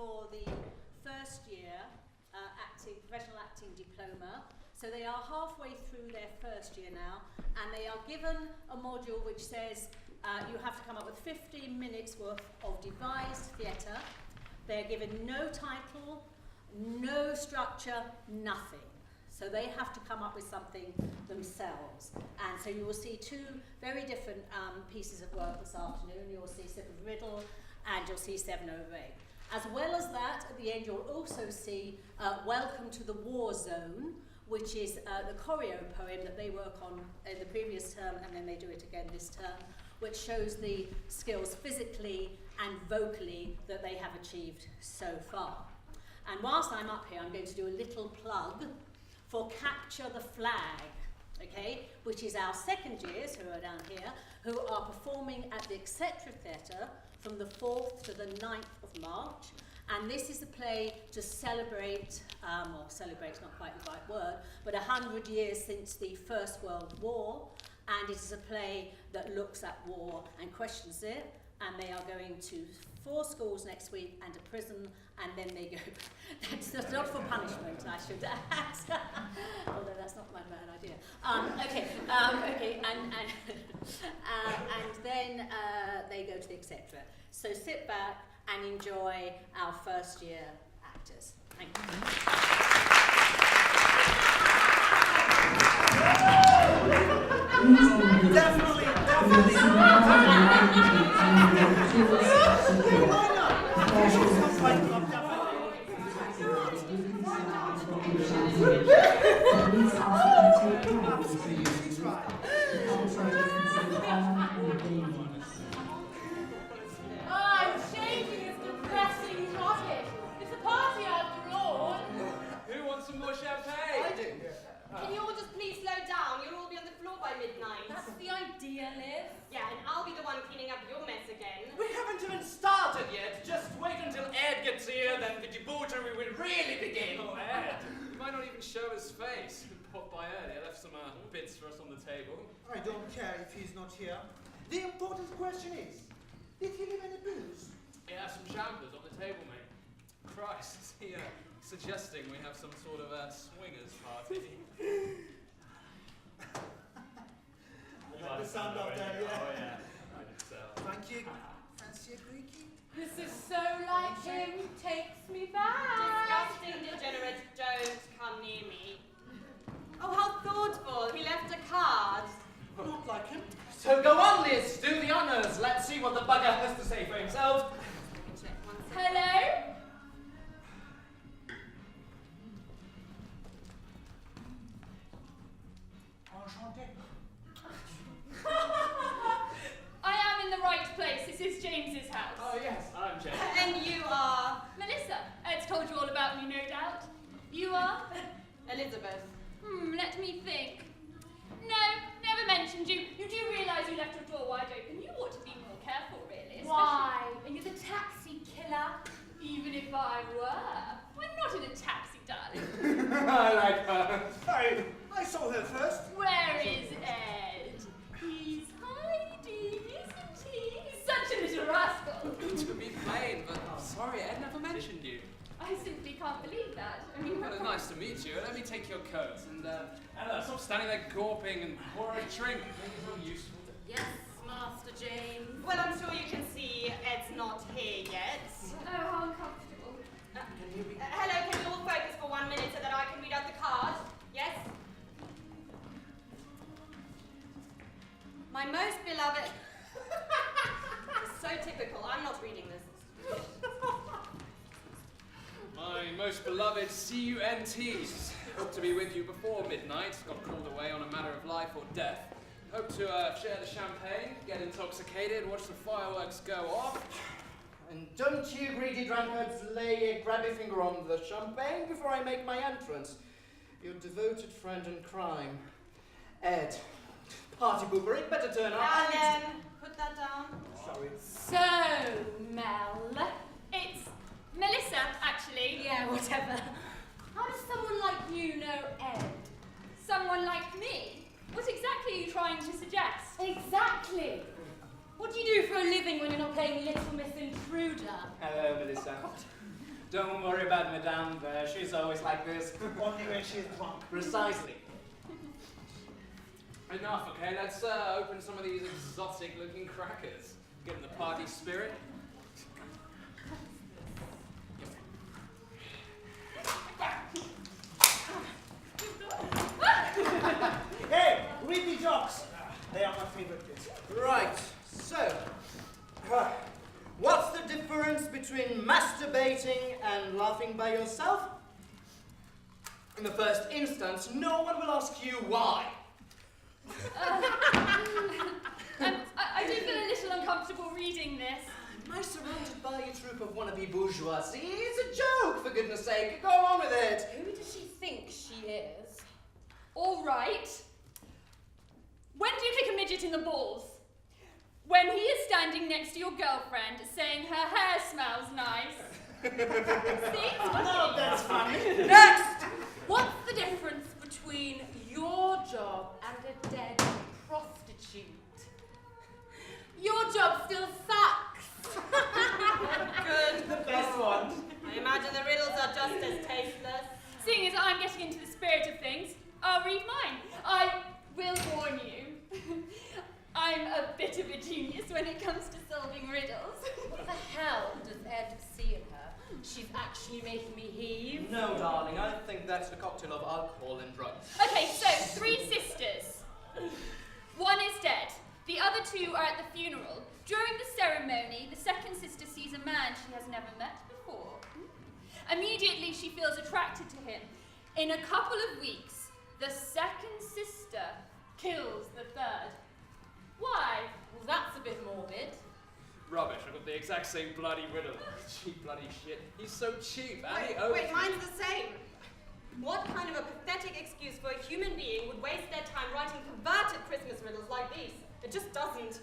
for the first year professional acting diploma. So they are halfway through their first year now, and they are given a module which says you have to come up with 15 minutes worth of devised theatre. They're given no title, no structure, nothing. So they have to come up with something themselves. And so you will see two very different pieces of work this afternoon. You'll see Sip of Riddle and you'll see 7 over 8. As well as that, at the end you'll also see Welcome to the War Zone, which is the choreo poem that they work on in the previous term, and then they do it again this term, which shows the skills physically and vocally that they have achieved so far. And whilst I'm up here, I'm going to do a little plug for Capture the Flag, okay, which is our second years who are down here, who are performing at the Etc. Theatre from the 4th to the 9th of March. And this is a play to celebrate, or celebrate's not quite the right word, but 100 years since the First World War. And it is a play that looks at war and questions it. And they are going to 4 schools next week and a prison, and then they go. That's not for punishment, I should add. Although that's not my bad idea. Okay, and then they go to the Etc. So sit back and enjoy our first year actors. Thank you. Definitely. I'm changing this depressing topic. It's a party after all. Who wants some more champagne? I do. Can you all just please slow down? You'll all be on the floor by midnight. That's the idea, Liv. Yeah, and I'll be the one cleaning up your mess again. We haven't even started yet. Just wait until Ed gets here, then the debauchery will really begin. Oh, Ed. He might not even show his face. Popped by earlier, left some bits for us on the table. I don't care if he's not here. The important question is, did he leave any booze? Yeah, some champers on the table, mate. Christ, is he suggesting we have some sort of swingers party? You like the sound of that, yeah? Oh, yeah. I can tell. Thank you. Fancy a quickie? This is so like him. Takes me back. Disgusting degenerate. Don't come near me. Oh, how thoughtful. He left a card. Not like him. So go on, Liz. Do the honours. Let's see what the bugger has to say for himself. Check one second. Hello? Enchanté. I am in the right place. This is James's house. Oh, yes. I'm James. And you are Melissa. Ed's told you all about me, no doubt. You are? Elizabeth. Let me think. No, never mentioned you. You do realise you left your door wide open. You ought to be more careful, really. Why? Are you the taxi killer? Even if I were. We're not in a taxi, darling. I like her. I saw her first. Where is Ed? He's hiding, isn't he? He's such a little rascal. To be plain, but sorry, Ed never mentioned you. I simply can't believe that. I mean, Well, it's nice to meet you. Let me take your coat and stop standing there gawping and pour a drink. Make it real useful. Yes, Master James. Well, I'm sure you can see Ed's not here yet. oh, how uncomfortable. Hello, can you all focus for 1 minute so that I can read out the card? Yes? My most beloved... It's so typical. I'm not reading this. My most beloved CUNTs. Hope to be with you before midnight. Got called away on a matter of life or death. Hope to share the champagne, get intoxicated, watch the fireworks go off. And don't you greedy drunkards lay a grabby finger on the champagne before I make my entrance. Your devoted friend in crime, Ed. Party pooper, it better turn up. Alan, put that down. Sorry. So, Mel, it's Melissa, actually. Yeah, whatever. How does someone like you know Ed? Someone like me? What exactly are you trying to suggest? Exactly. What do you do for a living when you're not playing Little Miss Intruder? Hello, Melissa. Don't worry about Madame there. She's always like this. Only when she's drunk. Precisely. Enough, okay? Let's open some of these exotic-looking crackers. Get in the party spirit. Hey, read the jokes. They are my favorite bits. Right, so, what's the difference between masturbating and laughing by yourself? In the first instance, no one will ask you why. I do feel a little uncomfortable reading this. Am I surrounded by a troop of wannabe bourgeoisie? It's a joke, for goodness sake. Go on with it. Who does she think she is? All right. When do you kick a midget in the balls? When he is standing next to your girlfriend saying her hair smells nice. See? No, that's funny. Next! What's the difference between your job and a dead prostitute? Your job still sucks. Good. The best one. I imagine the riddles are just as tasteless. Seeing as I'm getting into the spirit of things, I'll read mine. I will warn you. I'm a bit of a genius when it comes to solving riddles. What the hell does Ed see in her? She's actually making me heave. No, darling, I think that's a cocktail of alcohol and drugs. Okay, so 3 sisters. One is dead. The other 2 are at the funeral. During the ceremony, the second sister sees a man she has never met before. Immediately, she feels attracted to him. In a couple of weeks, the second sister kills the third. Why? Well, that's a bit morbid. Rubbish, I've got the exact same bloody riddle. Cheap bloody shit. He's so cheap, and he Wait, mine's the same. What kind of a pathetic excuse for a human being would waste their time writing perverted Christmas riddles like these? It just doesn't.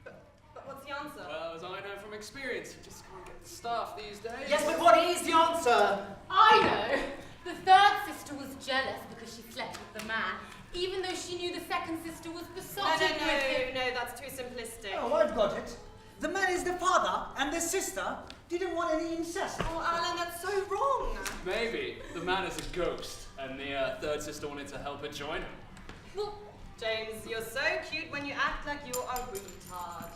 But what's the answer? Well, as I know from experience, you just can't get the staff these days. Yes, but what is the answer? I know. The third sister was jealous because she slept with the man, even though she knew the second sister was besotted with him. No, that's too simplistic. Oh, I've got it. The man is the father, and the sister didn't want any incest. Oh, Alan, that's so wrong. Maybe the man is a ghost, and the third sister wanted to help her join him. Well, James, you're so cute when you act like you're a retard.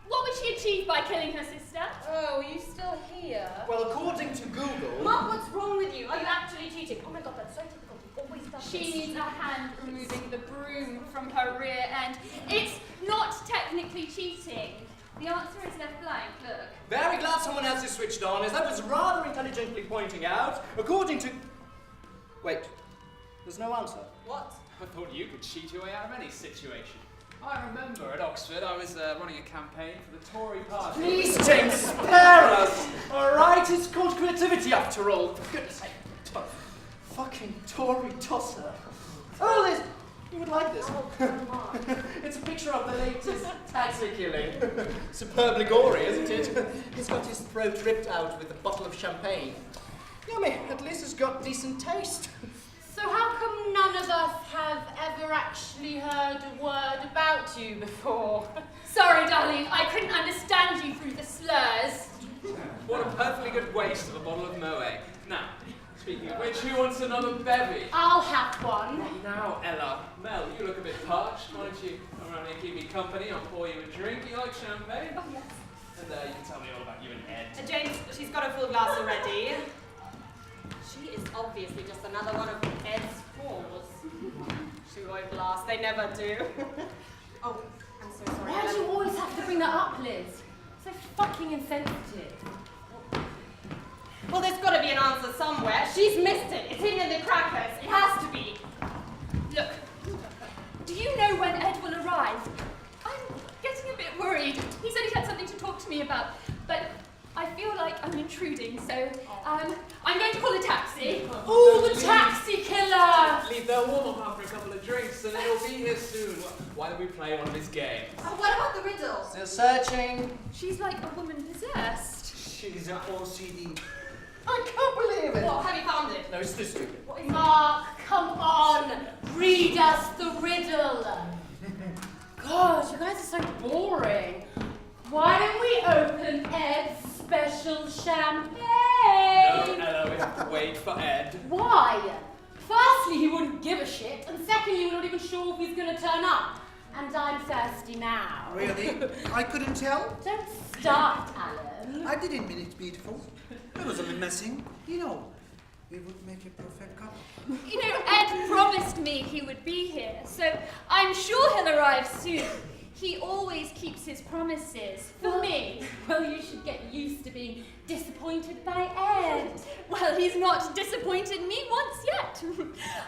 What would she achieve by killing her sister? oh, are you still here? Well, according to Google... Mark, what's wrong with you? Are you actually cheating? Oh my god, that's so typical. You've always done She this. needs a hand removing the broom from her rear end. It's not technically cheating. The answer is left blank, look. Very glad someone else is switched on, as I was rather intelligently pointing out. According to... Wait, there's no answer. What? I thought you could cheat your way out of any situation. I remember at Oxford, I was running a campaign for the Tory party. Please, James, spare us! Alright, it's called creativity after all. For goodness sake. Fucking Tory tosser. Oh, this... You would like this. Oh, come on. It's a picture of the latest taxi killing. Superbly gory, isn't it? He's got his throat ripped out with a bottle of champagne. Yummy, at least it's got decent taste. So how come none of us have ever actually heard a word about you before? Sorry, darling, I couldn't understand you through the slurs. What a perfectly good waste of a bottle of Moet. Now, speaking of which, who wants another bevy? I'll have one. Now, Ella. Mel, you look a bit parched. Why don't you come around here, keep me company? I'll pour you a drink. You like champagne? Oh, yes. And you can tell me all about you and Ed. James, she's got a full glass already. She is obviously just another one of Ed's flaws. She won't last. They never do. Oh, I'm so sorry. Why do you always have to bring that up, Liz? So fucking insensitive. Well, there's got to be an answer somewhere. She's missed it. It's hidden in the crackers. It has to be. Look, do you know when Ed will arrive? I'm getting a bit worried. He said he had something to talk to me about, but I feel like I'm intruding, so I'm going to call a taxi. Oh, the taxi killer! Leave their warm up after a couple of drinks, and it'll be here soon. Why don't we play one of his games? Oh, what about the riddle? Still searching. She's like a woman possessed. She's an OCD. I can't believe it. What, have you found it? No, it's too stupid. Mark, come on! Read us the riddle! God, you guys are so boring. Why don't we open Ed's special wait for Ed. Why? Firstly, he wouldn't give a shit, and secondly, we're not even sure if he's gonna turn up. And I'm thirsty now. Really? I couldn't tell? Don't start, Alan. I didn't mean it, beautiful. I was only messing. You know, we would make a perfect couple. You know, Ed promised me he would be here, so I'm sure he'll arrive soon. He always keeps his promises. For me. Well, you should get used to being disappointed by Ed. Well, he's not disappointed me once yet.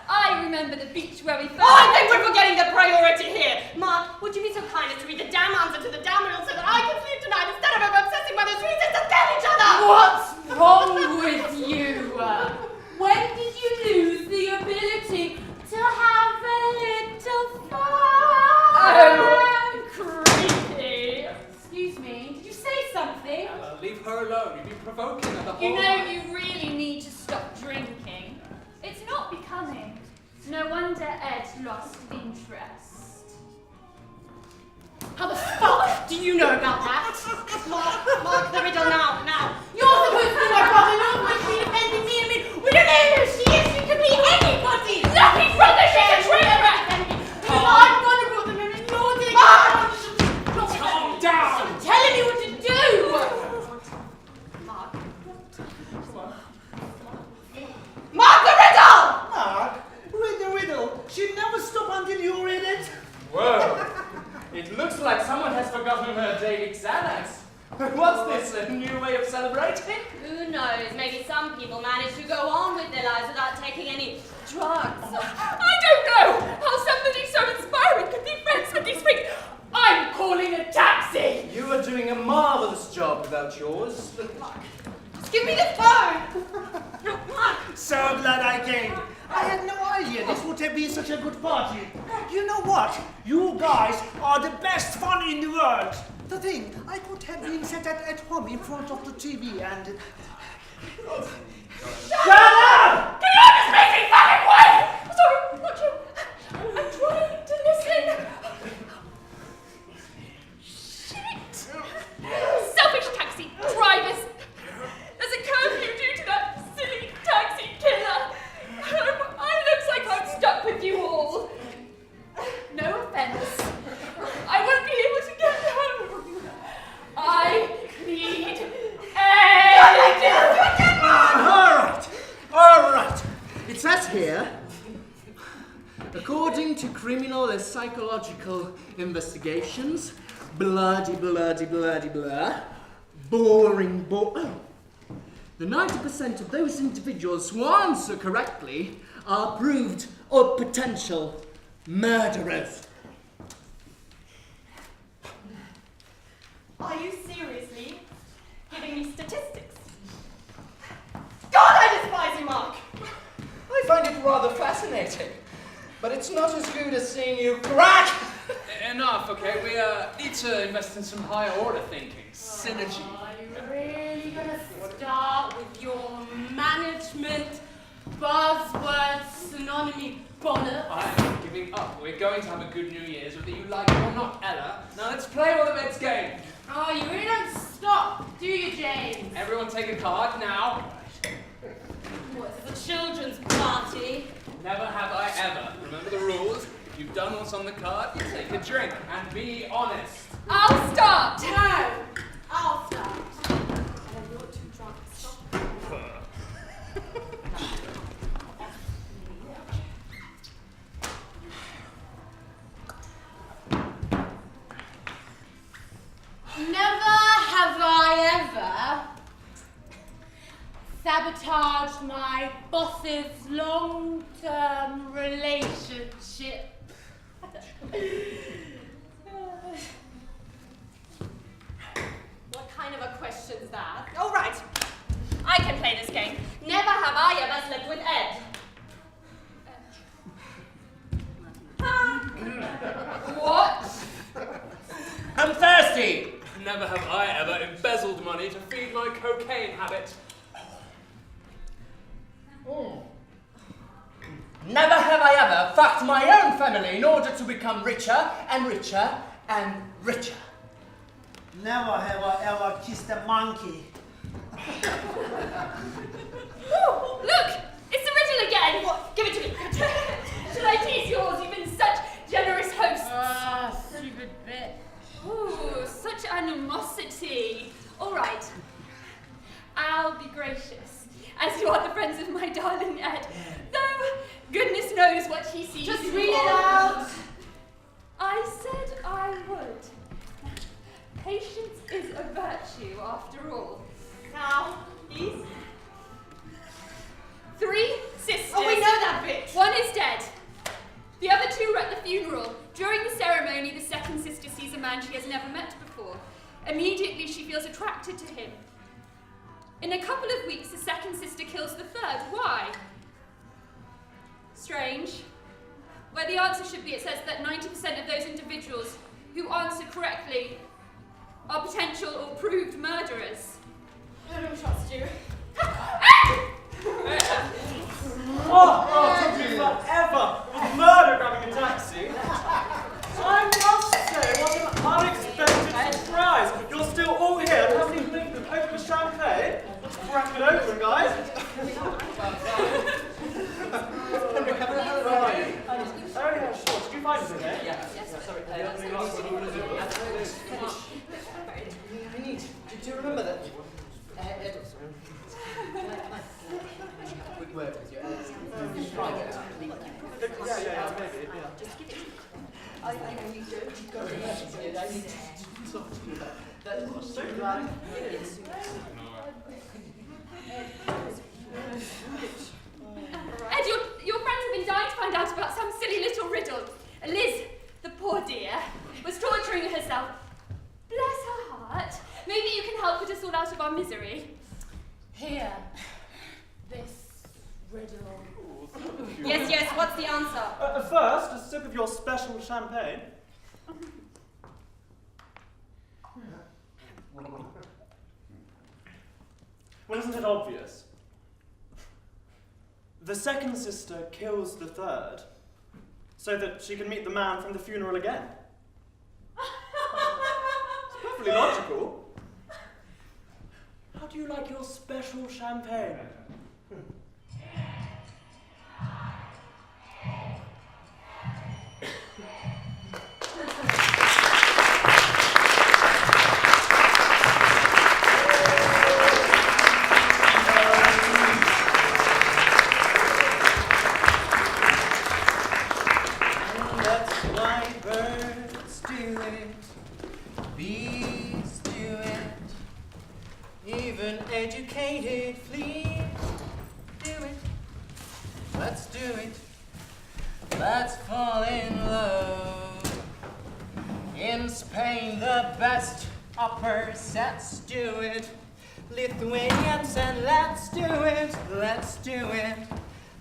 I remember the beach where we first... Oh, I think we're forgetting the priority here. Mark, would you be so kind as to read the damn answer to the damn riddle so that I can sleep tonight instead of obsessing whether three sisters get each other? What's wrong with you? When did you lose the ability to have a little fun? Oh, creepy. Excuse me, did you say something? Leave her alone. You've been provoking her the whole You know, night. you really need to stop drinking. It's not becoming. No wonder Ed lost interest. How the fuck do you know about that? Mark, the riddle now. You're supposed to be my brother, not supposed to be defending me. I mean, we don't know who she is. She could be anybody. Nothing brother, she's a traitor! I'm gonna put them in and you're doing it. Calm down! I'm telling you what to do. Mark, the riddle! Mark, read the riddle. She'll never stop until you read it. Whoa! It looks like someone has forgotten her daily Xanax. What's this, a new way of celebrating? Who knows? Maybe some people manage to go on with their lives without taking any drugs. I don't know how somebody so inspiring could be friends with these freaks. I'm calling a taxi! You are doing a marvelous job without yours. Just give me the phone! So glad I came. I had no idea this would have been such a good party. You know what? You guys are the best fun in the world. The thing, I could have been sat at home in front of the TV and... Shut up! Can you just make me fucking quiet? Sorry, not you. I'm trying to listen. Shit! Selfish taxi drivers. There's a curfew due to that silly taxi killer. It looks like I'm stuck with you all. No offense. I won't be able to get home. I need All right. It says here, according to criminal and psychological investigations, bloody, blah, boring, the 90% of those individuals who answer correctly are proved or potential murderers. Are you seriously giving me statistics? God, I despise you, Mark! I find it rather fascinating, but it's not as good as seeing you crack. Enough, okay? We need to invest in some higher order thinking. Synergy. Are you really gonna start with your management buzzword synonymy bollocks? I'm giving up. We're going to have a good New Year's, whether you like it or not, Ella. Now let's play one of Ed's game. Oh, you really don't stop, do you, James? Everyone take a card now. What, is this a children's party? Never have I ever. Remember the rules. If you've done what's on the card, you take a drink. And be honest. I'll start. No, I'll start. You're too drunk. Stop. Never have I ever sabotaged my boss's long-term relationship. What kind of a question's that? All right. I can play this game. Never have I ever slept with Ed. What? I'm thirsty. Never have I ever embezzled money to feed my cocaine habit. Never have I ever fucked my own family in order to become richer and richer and richer. Never have I ever kissed a monkey. Look! It's the riddle again! What? Give it to me. Should I tease yours? You've been such generous hosts. Ah, stupid bit. Ooh, such animosity. All right. I'll be gracious, as you are the friends of my darling Ed. Though goodness knows what he sees. Just in read you it all. out. I said I would. Patience is a virtue, after all. Now, please. 3 sisters. Oh, we know that bit. One is dead. The other 2 are at the funeral. During the ceremony, the second sister sees a man she has never met before. Immediately, she feels attracted to him. In a couple of weeks, the second sister kills the third. Why? Strange. Where the answer should be, it says that 90% of those individuals who answer correctly are potential or proved murderers. I don't trust you. Oh, it took you forever with murder grabbing a taxi. I must say, what an unexpected surprise. You're still all here and haven't even opened the champagne. Let's crack it open, guys. Oh yeah, sure. Did you find it, okay? Yeah. Sorry. I need. Do you remember that? Quick word with you. Try and get out. Yeah, maybe, yeah. Just give it. I need to go to emergency. I need to talk to you about that. I'm so glad. Ed, your friends have been dying to find out about some silly little riddle. Liz, the poor dear, was torturing herself. Bless her heart. Maybe you can help put us all out of our misery. Here. This riddle. Yes, what's the answer? First, a sip of your special champagne. Well, isn't it obvious? The second sister kills the third, so that she can meet the man from the funeral again. It's perfectly logical. How do you like your special champagne? Educated, please do it. Let's do it. Let's fall in love. In Spain, the best operas. Let's do it. Lithuanians, and let's do it. Let's do it.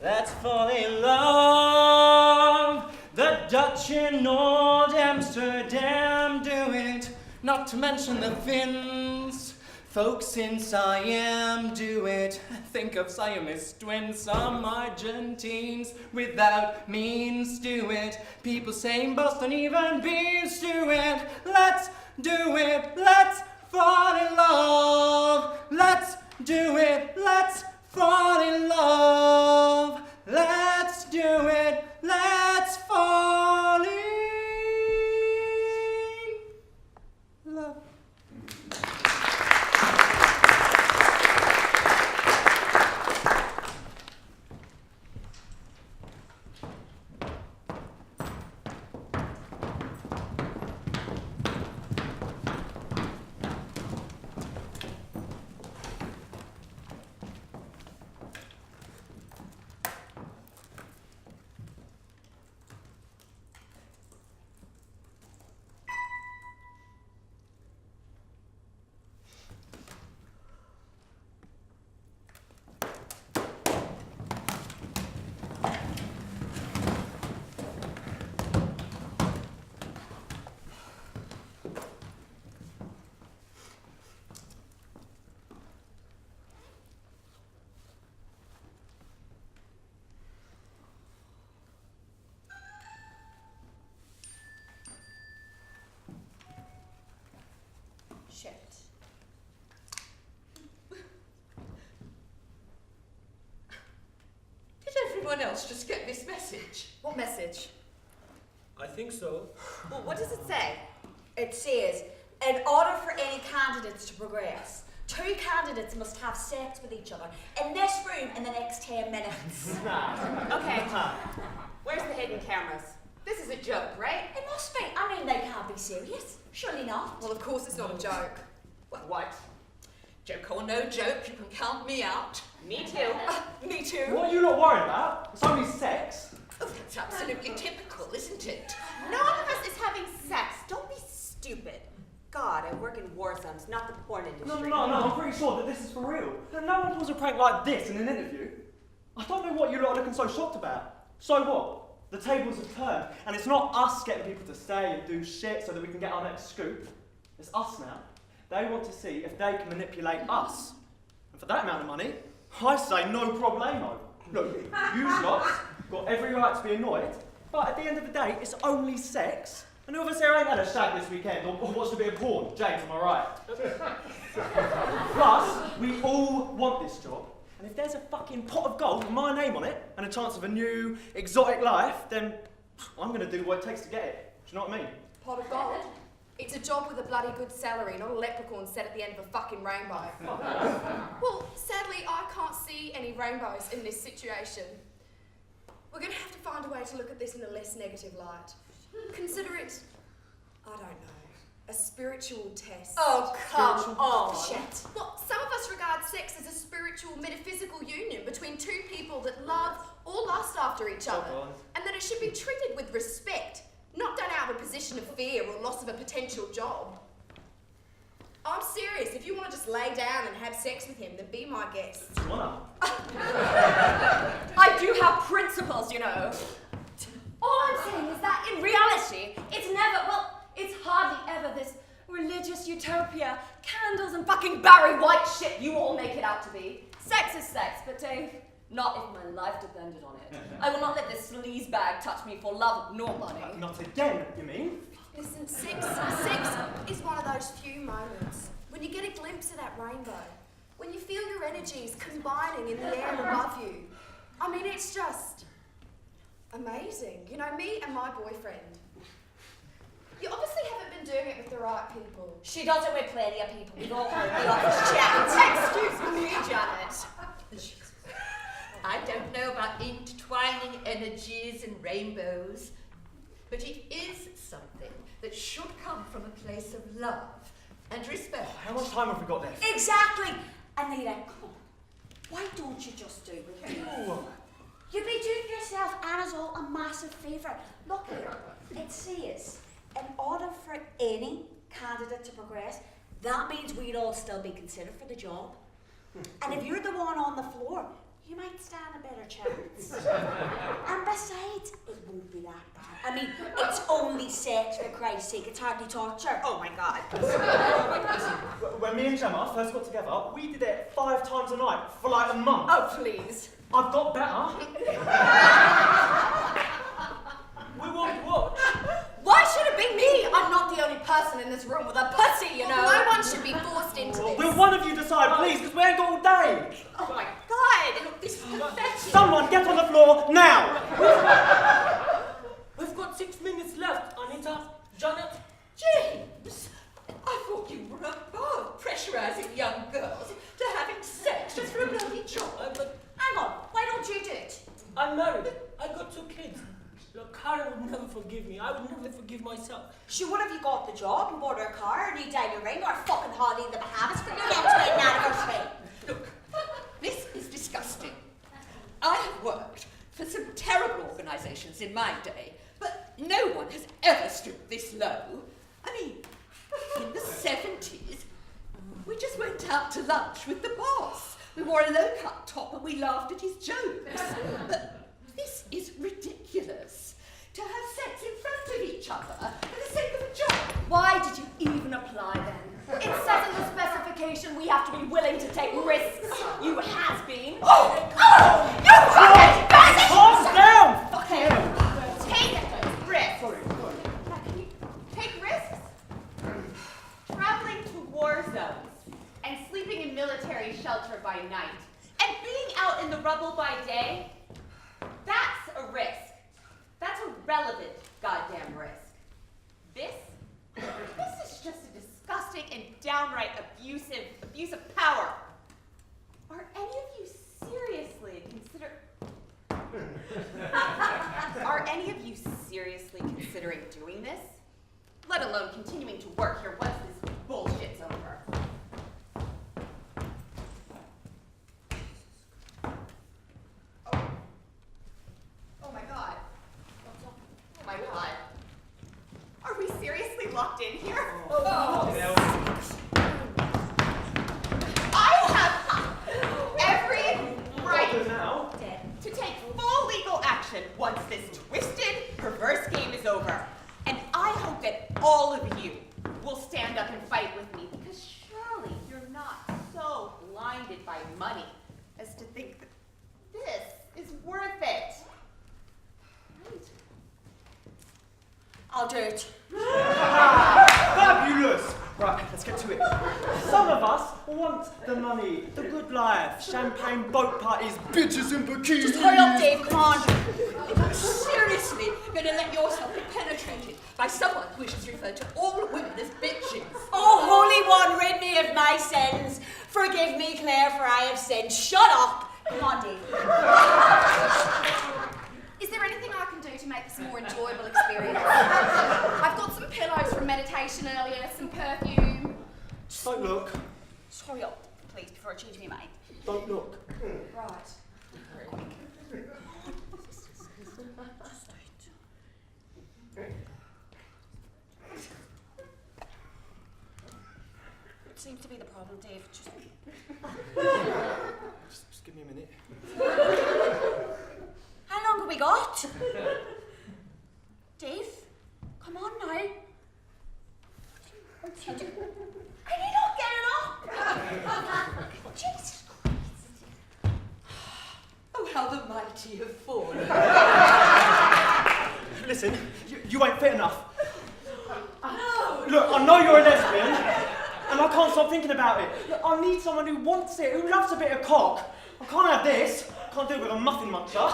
Let's fall in love. The Dutch in old Amsterdam do it. Not to mention the Finns. Folks in Siam do it. Think of Siamese twins, some Argentines without means do it. People saying Boston, even beans do it. Let's do it. Let's fall in love. Let's do it. Let's fall in love. Let's do it. Let's fall in love. Shit. anyone else just get this message? What message? I think so. Well, what does it say? It says, in order for any candidates to progress, 2 candidates must have sex with each other in this room in the next 10 minutes. Okay. Where's the hidden cameras? This is a joke, right? It must be. I mean, they can't be serious. Surely not. Well, of course it's not a joke. What? Joke or no joke, you can count me out. Me too. Me too. What are you not worried about? It's only sex. Oh, that's absolutely typical, isn't it? None of us is having sex. Don't be stupid. God, I work in war zones, not the porn industry. No, I'm pretty sure that this is for real. No one does a prank like this in an interview. I don't know what you lot are looking so shocked about. So what? The tables have turned, and it's not us getting people to stay and do shit so that we can get our next scoop. It's us now. They want to see if they can manipulate us. And for that amount of money, I say no problemo. Look, you lots got every right to be annoyed, but at the end of the day, it's only sex. And who of us here ain't had a shag this weekend or watched a bit of porn? James, am I right? Plus, we all want this job. And if there's a fucking pot of gold with my name on it and a chance of a new, exotic life, then I'm going to do what it takes to get it. Do you know what I mean? Pot of gold? It's a job with a bloody good salary, not a leprechaun set at the end of a fucking rainbow. Well, sadly, I can't see any rainbows in this situation. We're going to have to find a way to look at this in a less negative light. Consider it, I don't know, a spiritual test. Oh, come on. Shit. Well, some of us regard sex as a spiritual, metaphysical union between 2 people that love or lust after each other, and that it should be treated with respect, not done out of a position of fear or loss of a potential job. I'm serious. If you want to just lay down and have sex with him, then be my guest. I do have principles, you know. All I'm saying is that in reality, it's never, well, it's hardly ever this religious utopia, candles and fucking Barry White shit you all make it out to be. Sex is sex, but Dave, not if my life depended on it. I will not let this sleaze bag touch me for love nor money. Not again, you mean? Listen, sex is one of those few moments when you get a glimpse of that rainbow, when you feel your energies combining in the air above you. I mean, it's just amazing. You know, me and my boyfriend. You obviously haven't been doing it with the right people. She does it with plenty of people. We've all heard the office chat. Excuse me, Janet. I don't know about intertwining energies and rainbows, but it is something that should come from a place of love and respect. How much time have we got left? Exactly. Anita, come on. Why don't you just do it? You'd be doing yourself and us all a massive favour. Look here. It says, in order for any candidate to progress, that means we'd all still be considered for the job. And if you're the one on the floor, you might stand a better chance. And besides, it won't be that bad. I mean, it's only sex, for Christ's sake. It's hardly torture. Oh my God. When me and Gemma first got together, we did it 5 times a night for like a month. Oh, please. I've got better. We won't watch. Why should it be me? I'm not the only person in this room with a pussy, you know. No one should be forced into this. Will one of you decide, please, because we ain't got all day. Oh my God, this is pathetic. Someone get on the floor now. We've got 6 minutes left, Anita. Janet? James, I thought you were above pressurizing young girls to having sex just for a bloody job. But Hang on, why don't you do it? I'm married. I got 2 kids. Look, Karen would never forgive me. I would never forgive myself. Sure, what if you got the job and bought her a car and you died your ring or a fucking holiday in the Bahamas for your next wedding anniversary? Look, this is disgusting. I have worked for some terrible organisations in my day, but no one has ever stooped this low. I mean, in the 70s, we just went out to lunch with the boss. We wore a low-cut top and we laughed at his jokes. But this is ridiculous. To have sex in front of each other for the sake of a job. Why did you even apply then? It says in the specification we have to be willing to take risks. You has been. Oh! You fucking bastard! Calm down! Fuck you! Take risks. Take risks? Traveling to war zones and sleeping in military shelter by night and being out in the rubble by day, that a risk. That's a relevant goddamn risk. This is just a disgusting and downright abuse of power. Are any of you seriously considering doing this? Let alone continuing to work here once this bullshit's over. Oh my god. Oh my god. Are we seriously locked in here? I have every right to take full legal action once this twisted, perverse game is over. And I hope that all of you will stand up and fight with me, because surely you're not so blinded by money as to think that this is worth it. Right? I'll do it. Fabulous! Right, let's get to it. Some of us want the money, the good life, champagne boat parties, bitches in bikinis. Just hurry up, Dave, come on. You're seriously going to let yourself be penetrated by someone who wishes to refer to all women as bitches? Oh, Holy One, rid me of my sins. Forgive me, Claire, for I have sinned. Shut up. Come on, Dave. Is there anything I can do to make this a more enjoyable experience? I've got some pillows from meditation earlier, some perfume. Don't look. Just hurry up, please, before I change my mind. Don't look. Right. What seems to be the problem, Dave? Just Just give me a minute. how long have we got? Dave, come on now. What are you doing? Can you not get it up? Jesus Christ. Oh, how the mighty have fallen. Listen, you ain't fit enough. No! Look, I know you're a lesbian, and I can't stop thinking about it. Look, I need someone who wants it, who loves a bit of cock. I can't have this. I can't deal with a muffin muncher.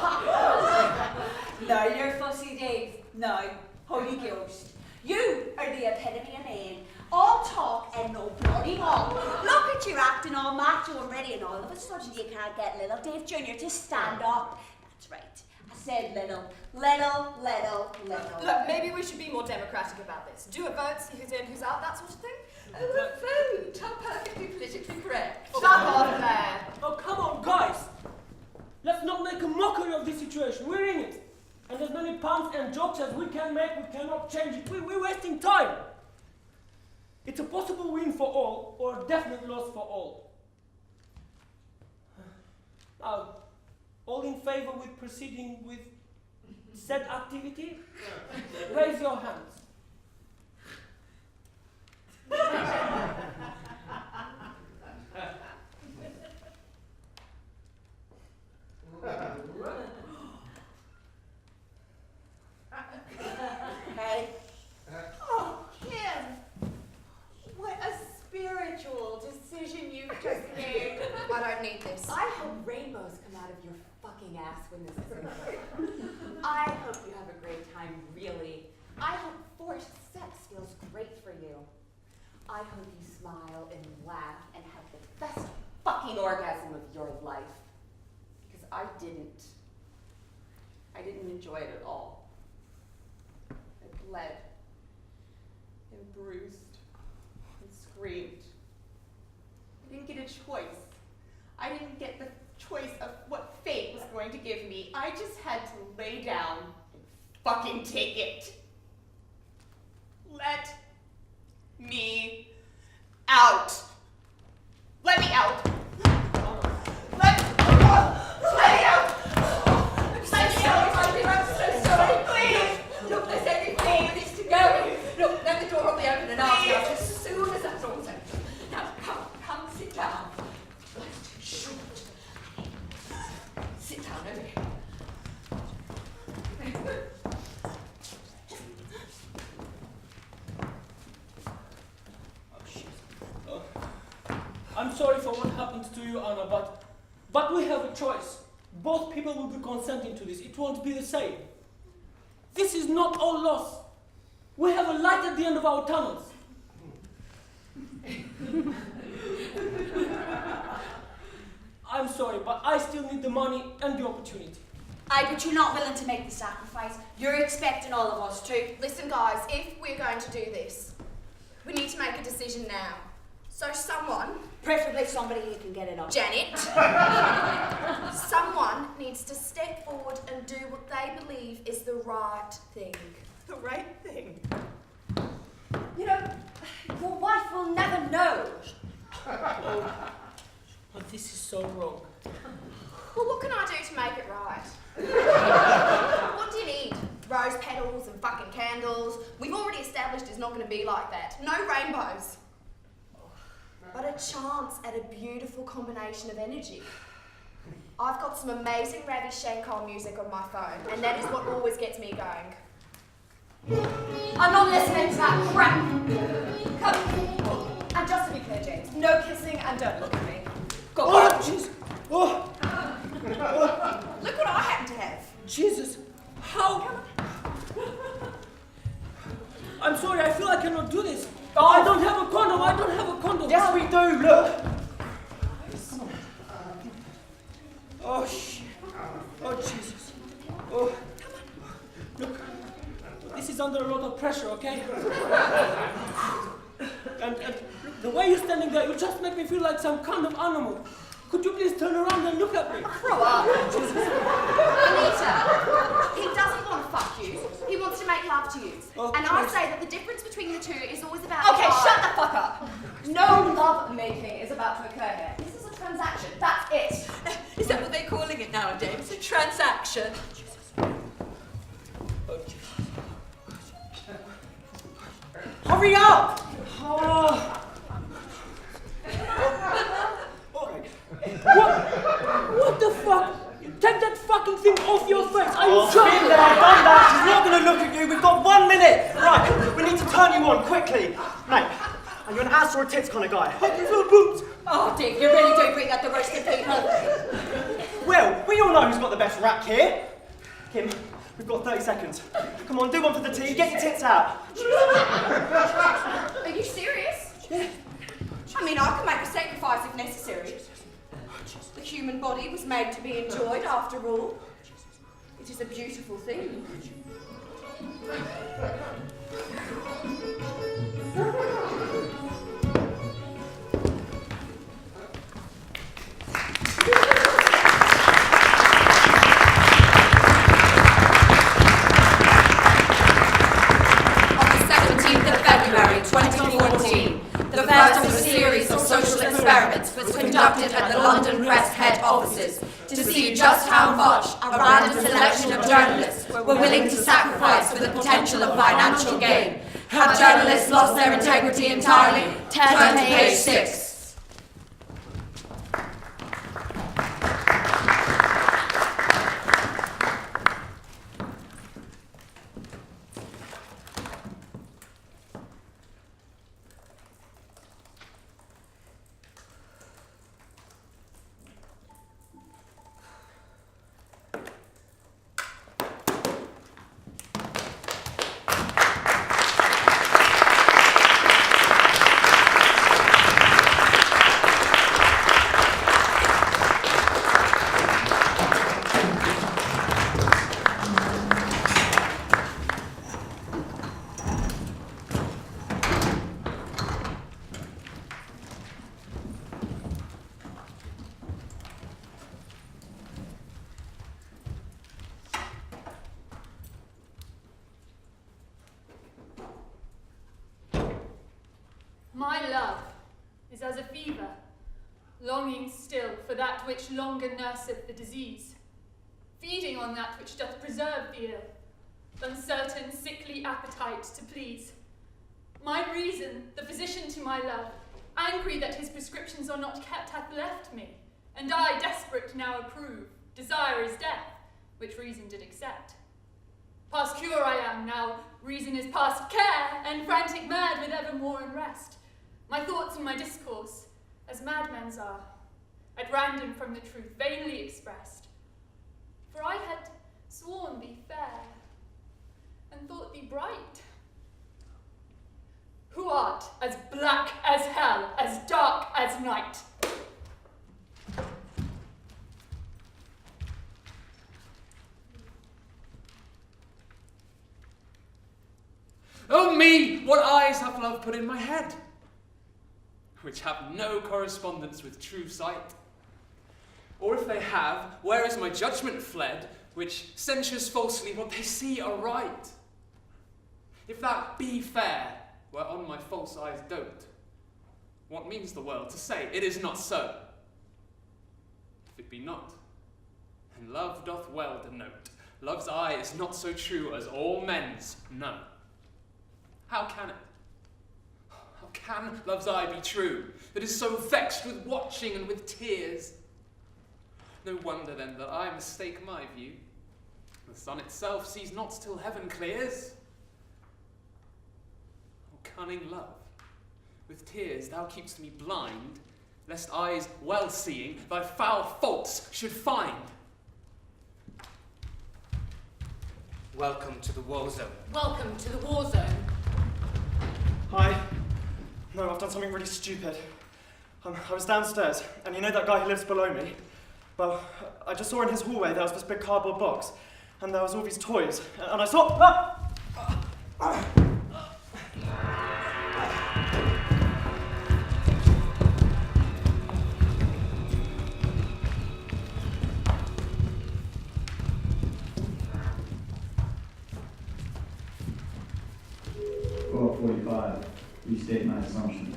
No, you're fussy, Dave. No, Holy Ghost. You are the epitome of man. All talk and no bloody walk. Look at you acting all macho and ready, and all of a sudden you can't get little Dave Jr. to stand up. That's right. I said little. Look, maybe we should be more democratic about this. Do a vote, see who's in, who's out, that sort of thing. Oh, a vote! How perfectly politically correct. Shut off there. Oh, come on, guys! Let's not make a mockery of this situation. We're in it. And as many puns and jokes as we can make, we cannot change it. We're wasting time. It's a possible win for all, or a definite loss for all. Now, all in favor with proceeding with said activity? Raise your hands. Hey. Oh, Kim! What a spiritual decision you've just made. I don't need this. I hope rainbows come out of your fucking ass when this is over. I hope you have a great time, really. I hope forced sex feels great for you. I hope you smile and laugh and have the best fucking orgasm of your life. Because I didn't. I didn't enjoy it at all. I bled and bruised and screamed. I didn't get a choice. I didn't get the choice of what fate was going to give me. I just had to lay down and fucking take it. Let me out. Let me out. Let me out. I'm so sorry. Please. Look, there's everything that needs to go. Look, then the door will be open and I'll be out as soon as that door's open. Now, come, sit down. Life's too short. Sit down over here. I'm sorry for what happened to you, Anna, but we have a choice. both people will be consenting to this. It won't be the same. This is not all loss. We have a light at the end of our tunnels. I'm sorry, but I still need the money and the opportunity. Aye, but you're not willing to make the sacrifice. You're expecting all of us to. Listen, guys, if we're going to do this, we need to make a decision now. So someone, Preferably somebody who can get it on. Janet, someone needs to step forward and do what they believe is the right thing. The right thing. You know, your wife will never know. But this is so wrong. Well, what can I do to make it right? What do you need? Rose petals and fucking candles? We've already established it's not going to be like that. No rainbows. But a chance at a beautiful combination of energy. I've got some amazing Ravi Shankar music on my phone, and that is what always gets me going. I'm not listening to that crap. Come. And just to be clear, James, no kissing and don't look at me. Go on. Oh, jeez. Oh. Look what I happen to have. Jesus. How? I'm sorry, I feel I cannot do this. Oh. I don't have a condom. I don't have a condom. Yes, we do, look. Oh, shit. Oh, Jesus. Oh. Look. This is under a lot of pressure, okay? and look, the way you're standing there, you just make me feel like some kind of animal. Could you please turn around and look at me? Grow up. Anita, he doesn't want to fuck you. He wants to make love to you. Oh, and I please. say that the difference between the two is always about... Okay, shut the fuck up. No love making is about to occur here. This is a transaction. That's it. Is that what they're calling it nowadays? A transaction? Oh, Jesus. Hurry up! Oh. What the fuck? Take that fucking thing off your face. Are you Oh, joking? been there, done that. She's not going to look at you. We've got 1 minute. Right, we need to turn you on quickly. Mate, are you an ass or a tits kind of guy? I can feel boobs. Oh, Dave, you really do bring out the worst in people. Well, we all know who's got the best rack here. Kim, we've got 30 seconds. Come on, do one for the team. Get your tits out. Are you serious? Yeah. I mean, I can make a sacrifice if necessary. The human body was made to be enjoyed, after all. It is a beautiful thing. On the 17th of February 2014, the first of a series of social experiments was conducted at the London Press head offices to see just how much a random selection of journalists were willing to sacrifice for the potential of financial gain. Have journalists lost their integrity entirely? Turn to page 6. My love is as a fever, longing still for that which longer nurseth the disease, feeding on that which doth preserve the ill, uncertain sickly appetite to please. My reason, the physician to my love, angry that his prescriptions are not kept, hath left me, and I, desperate, now approve. Desire is death, which reason did accept. Past cure I am now, reason is past care, and frantic mad with evermore unrest. My thoughts and my discourse, as madmen's are, at random from the truth, vainly expressed. For I had sworn thee fair, and thought thee bright. Who art as black as hell, as dark as night. Oh me, what eyes hath love put in my head, which have no correspondence with true sight? Or if they have, where is my judgment fled, which censures falsely what they see aright? If that be fair, whereon my false eyes dote, what means the world to say it is not so? If it be not, then love doth well denote. Love's eye is not so true as all men's know. How can it? How can love's eye be true, that is so vexed with watching and with tears? No wonder then that I mistake my view. The sun itself sees not till heaven clears. O cunning love, with tears thou keep'st me blind, lest eyes well seeing thy foul faults should find. Welcome to the war zone. Welcome to the war zone. Hi. No, I've done something really stupid. I was downstairs, and you know that guy who lives below me? Well, I just saw in his hallway there was this big cardboard box, and there was all these toys, and I saw... Restate my assumptions.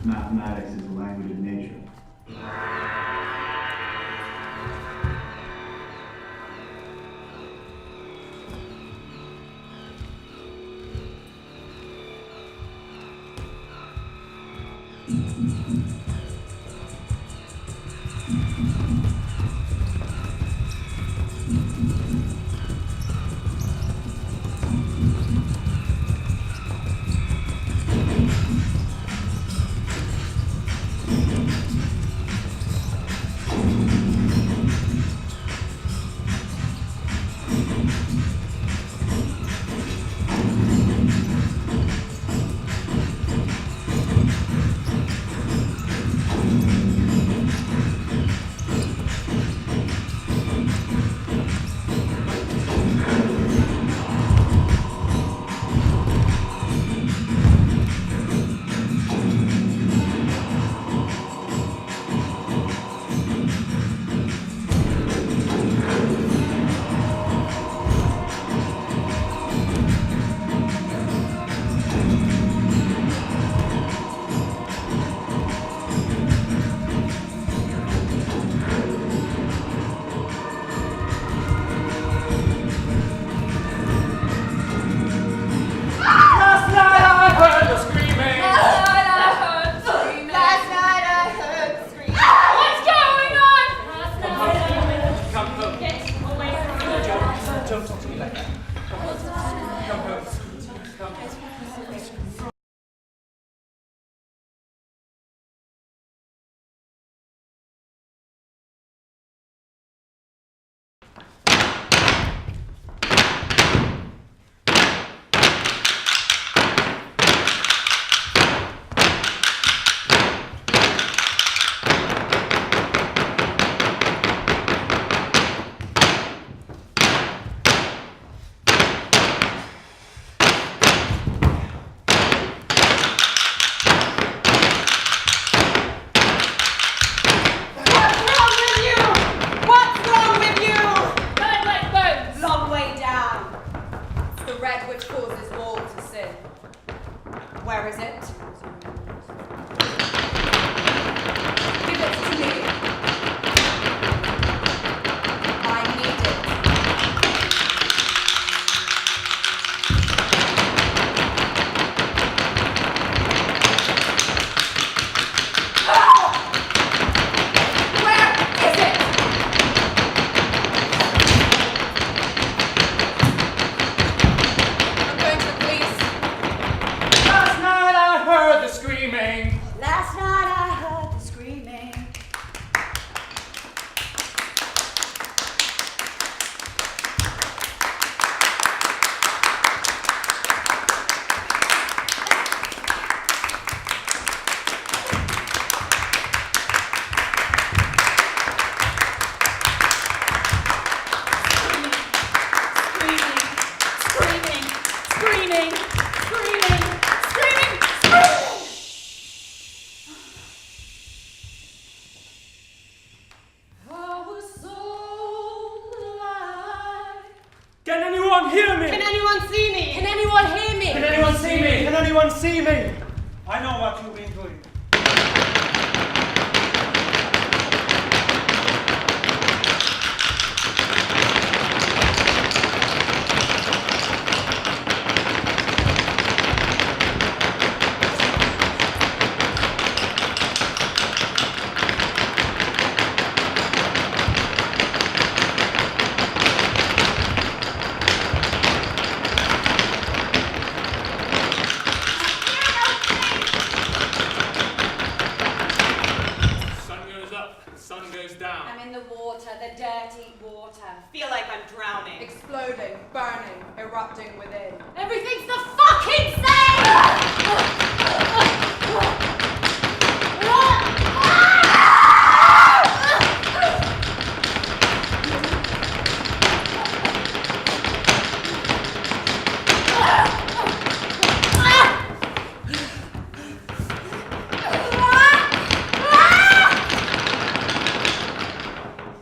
Mathematics is the language of nature. The red which causes all to sin. Where is it? Give it to me. I need it. Where is it? I'm going to the police. Last night I heard the screaming. Last night I heard the screaming. Screaming, screaming, screaming, screaming, screaming. I was so alive. Can anyone hear me? Can anyone see me? Can anyone hear me? Can anyone see me? Can anyone see me? I know what you've been doing. Sun goes up, sun goes down. I'm in the water, the dirty water. Feel like I'm drowning. Exploding, burning, erupting within. Everything's the fucking same!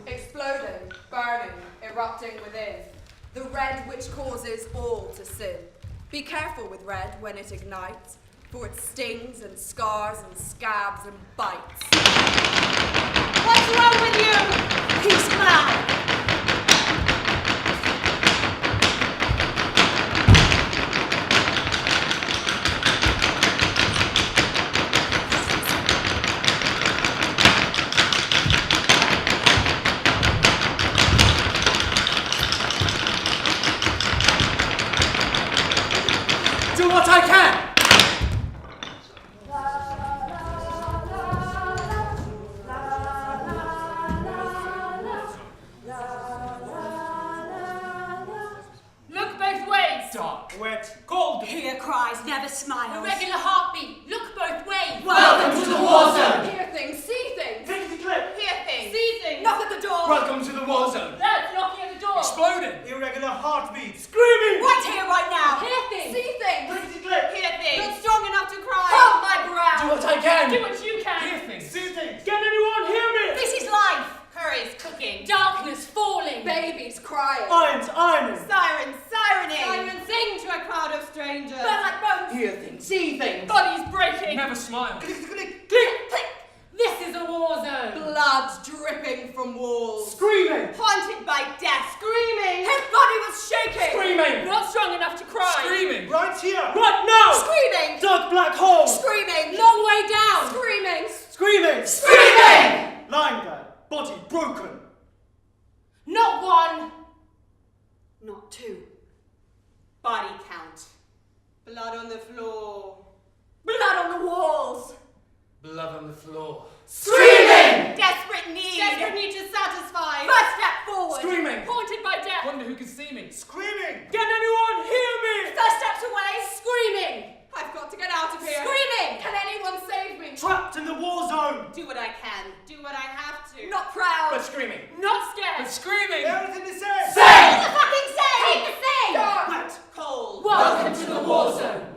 Exploding, burning, erupting within. The red which causes all to sin. Be careful with red when it ignites, for it stings and scars and scabs and bites. What's wrong with you? He's mad. Do what I can. Look both ways. Dark, wet, cold. Hear cries, never smiles. Irregular heartbeat. Look both ways. Welcome to the war zone. Hear things, see things. Take the clip. Hear things. See things. Knock at the door. Welcome to the war zone. That's knocking at the door. Exploding. Irregular heartbeat. Screaming. Right here, right now. Hear things. See things. Take the clip. Hear things. Not strong enough to cry. Hold my brow. Do what I can. Do what you can. Hear things. See things. Can anyone hear me? This is life. Curry's cooking. Darkness falling. Babies crying. Irons ironing. Sirens sirening. Sirens sing to a crowd of strangers. Burn like bones. Hear things, see things. Bodies breaking. Never smile. Click, click, click. Click. This is a war zone. Blood dripping from walls. Screaming. Haunted by death. Screaming. His body was shaking. Screaming. Not strong enough to cry. Screaming. Right here. Right now! Screaming. Dark black hole. Screaming. Long way down. Screaming. Screaming. Screaming. Lying there. Body broken. Not one. Not two. Body count. Blood on the floor. Blood on the walls. Blood on the floor. Screaming. Desperate need. Desperate need to satisfy. First step forward. Screaming. Haunted by death. Wonder who can see me. Screaming. Can anyone hear me? First steps away. Screaming. I've got to get out of here. Screaming. Can anyone save me? Trapped in the war zone. Do what I can. Do what I have to. Not proud. But screaming. Not scared. But screaming. Everything the same. Take the fucking same. Take the same. Wet. Cold. Welcome to the war zone.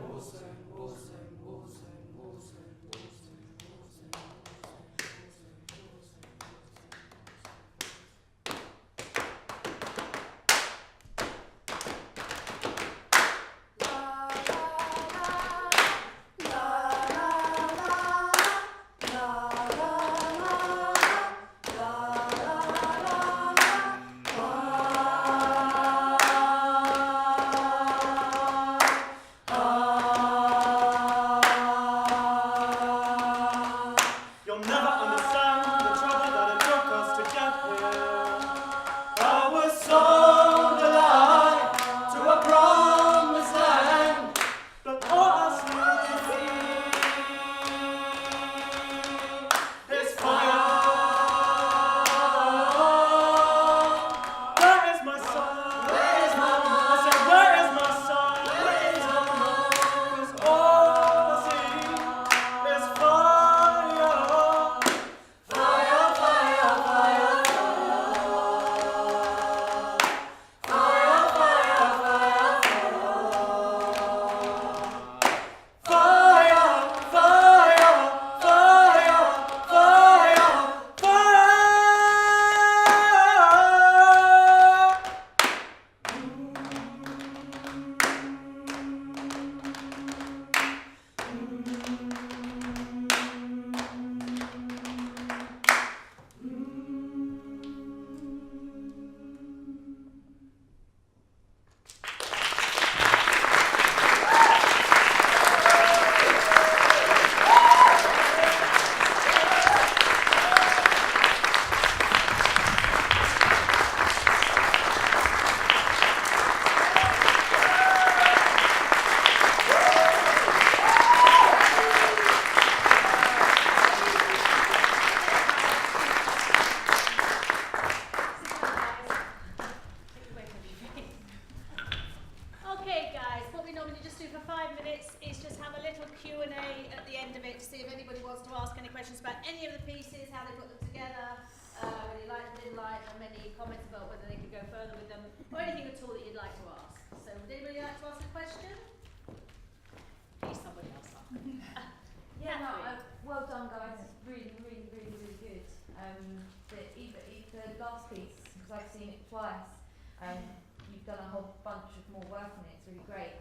minutes is just have a little Q&A at the end of it to see if anybody wants to ask any questions about any of the pieces, how they put them together, whether you liked them, didn't like them, any comments about whether they could go further with them, or anything at all that you'd like to ask. So would anybody like to ask a question? Please, somebody else up. Yeah, no, well done, guys. It's really, really, really, really good. The last piece, because I've seen it twice, you've done a whole bunch of more work on it. It's really great.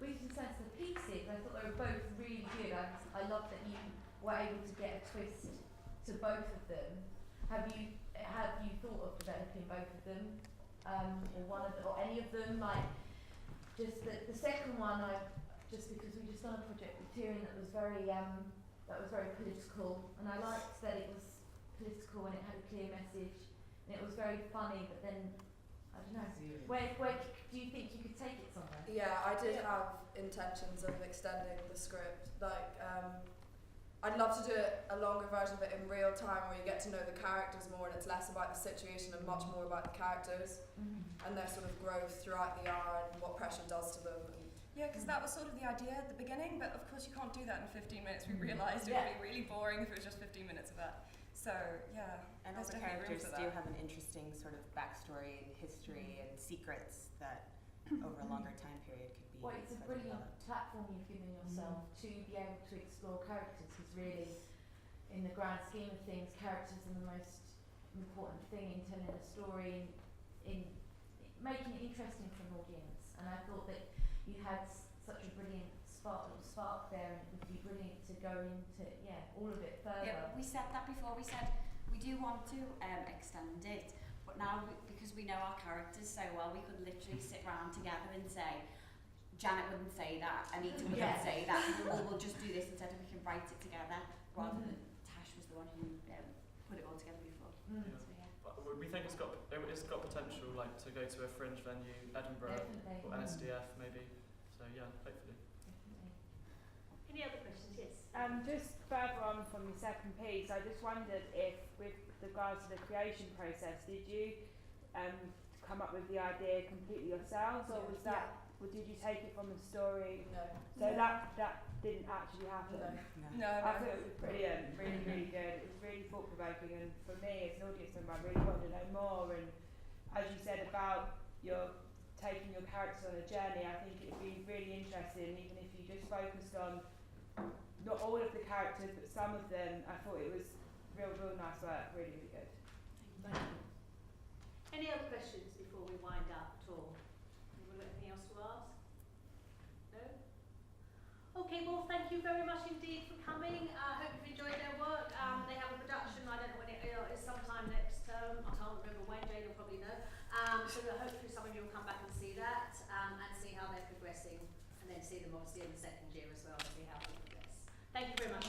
But you can sense the pieces. I thought they were both really good. I love that you were able to get a twist to both of them. Have you thought of developing both of them, or one of or any of them? Like, just the second one, just because we just done a project with Tyrion that was very political, and I liked that it was political and it had a clear message, and it was very funny. But then I don't know, where do you think you could take it somewhere? Yeah, I did have intentions of extending the script. Like, I'd love to do a longer version of it in real time where you get to know the characters more and it's less about the situation and much more about the characters and their sort of growth throughout the hour and what pressure does to them. Yeah, because that was sort of the idea at the beginning, but of course you can't do that in 15 minutes. We realised it would be really boring if it was just 15 minutes of that. So, yeah. And all the characters do have an interesting sort of backstory and history and secrets that over a longer time period could be. Well, it's a brilliant platform you've given yourself to be able to explore characters, because really, in the grand scheme of things, characters are the most important thing in telling a story, in making it interesting for an audience. And I thought that you had such a brilliant spark there, and it would be brilliant to go into all of it further. Yeah, we said that before. We said we do want to extend it, but now because we know our characters so well, we could literally sit round together and say, Janet wouldn't say that, Anita wouldn't say that. We'll just do this instead of we can write it together, rather than Tash was the one who put it all together before. So, yeah. But we think it's got potential, like to go to a fringe venue, Edinburgh or SDF maybe. So yeah, hopefully. Any other questions? Yes. Just further on from the second piece, I just wondered if, with regards to the creation process, did you come up with the idea completely yourselves, or was that? Or did you take it from the story? No. So that didn't actually happen? No. I thought it was brilliant, really, really good. It was really thought-provoking, and for me as an audience member, I really wanted to know more. And as you said about your taking your characters on a journey, I think it would be really interesting, even if you just focused on not all of the characters, but some of them. I thought it was real nice work, really, really good. Thank you. Any other questions before we wind up at all? Anything else to ask? No? Okay, well, thank you very much indeed for coming. I hope you've enjoyed their work. They have a production, I don't know when it is, sometime next term. I can't remember when, Jane will probably know. So hopefully some of you will come back and see that and see how they're progressing, and then see them obviously in the second year as well, to see how they progress. Thank you very much.